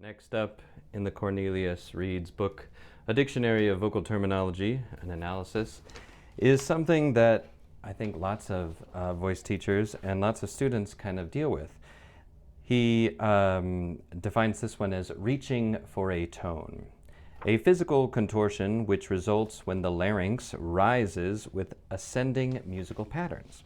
Next up in the Cornelius Reed's book, A Dictionary of Vocal Terminology and Analysis, is something that I think lots of voice teachers and lots of students kind of deal with. He defines this one as reaching for a tone, a physical contortion which results when the larynx rises with ascending musical patterns.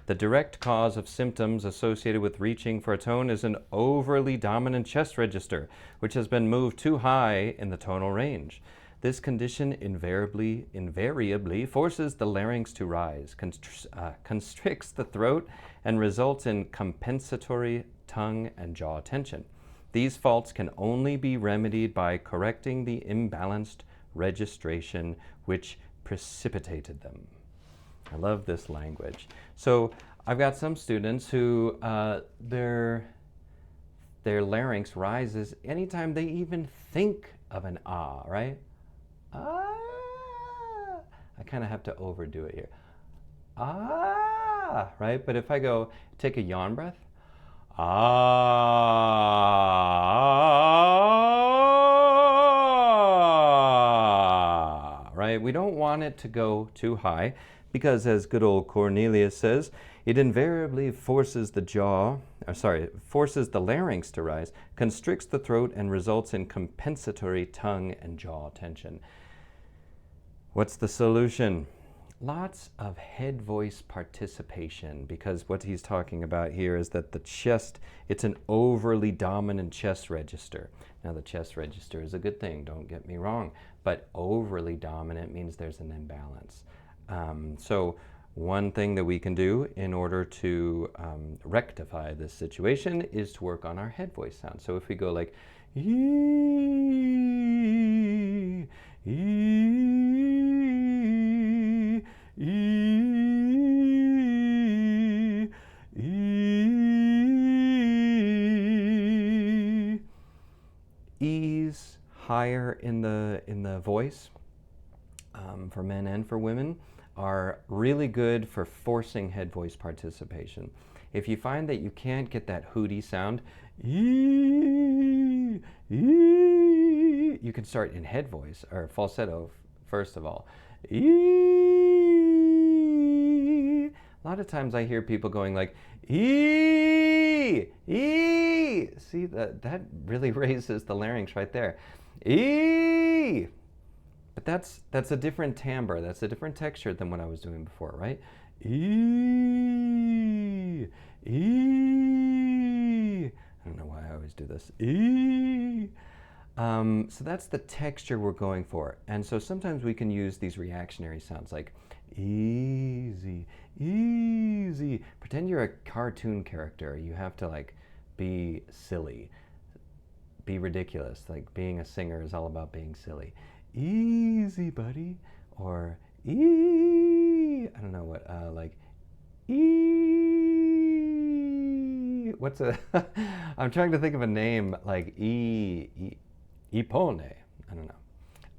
The direct cause of symptoms associated with reaching for a tone is an overly dominant chest register, which has been moved too high in the tonal range. This condition invariably forces the larynx to rise, constricts the throat, and results in compensatory tongue and jaw tension. These faults can only be remedied by correcting the imbalanced registration which precipitated them. I love this language. So I've got some students who their larynx rises anytime they even think of an ah, right? Ah. I kind of have to overdo it here. Ah, right? But if I go take a yawn breath, ah, right? We don't want it to go too high because, as good old Cornelius says, it invariably forces the larynx to rise, constricts the throat, and results in compensatory tongue and jaw tension. What's the solution? Lots of head voice participation, because what he's talking about here is that the chest, it's an overly dominant chest register. Now the chest register is a good thing, don't get me wrong, but overly dominant means there's an imbalance. So one thing that we can do in order to rectify this situation is to work on our head voice sound. So if we go like ee, ee, ee, ee, e's higher in the voice for men and for women are really good for forcing head voice participation. If you find that you can't get that hooty sound, ee, ee, you can start in head voice or falsetto first of all. Ee. A lot of times I hear people going like ee, ee. See, that really raises the larynx right there. Ee. But that's a different timbre, that's a different texture than what I was doing before, right? E, E. I don't know why I always do this. E. So that's the texture we're going for. And so sometimes we can use these reactionary sounds like easy, easy. Pretend you're a cartoon character. You have to like be silly, be ridiculous. Like being a singer is all about being silly. Easy, buddy, or I don't know what, like what's a, I'm trying to think of a name like Ipone, I don't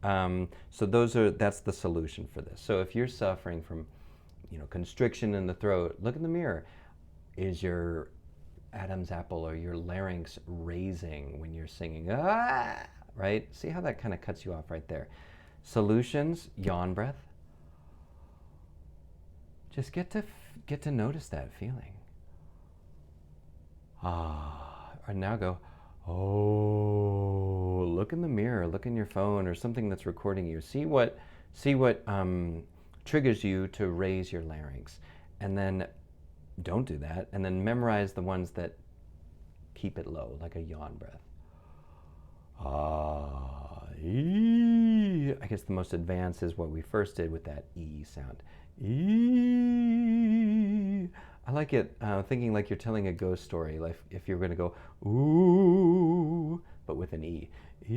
know. So that's the solution for this. So if you're suffering from, constriction in the throat, look in the mirror. Is your Adam's apple or your larynx raising when you're singing? Ah! Right? See how that kind of cuts you off right there. Solutions, yawn breath. Just get to notice that feeling. Ah, and now go, oh, look in the mirror, look in your phone or something that's recording you. See what triggers you to raise your larynx. And then don't do that. And then memorize the ones that keep it low, like a yawn breath. Ah, ee. I guess the most advanced is what we first did with that E sound. E. I like it thinking like you're telling a ghost story, like if you're going to go ooh, but with an E. E.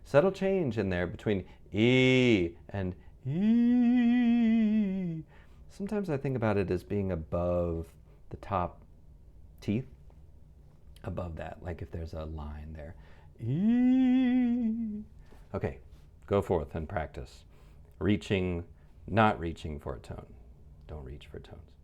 Subtle change in there between E and E. Sometimes I think about it as being above the top teeth. Above that, like if there's a line there. Okay, go forth and practice. Not reaching for a tone. Don't reach for tones.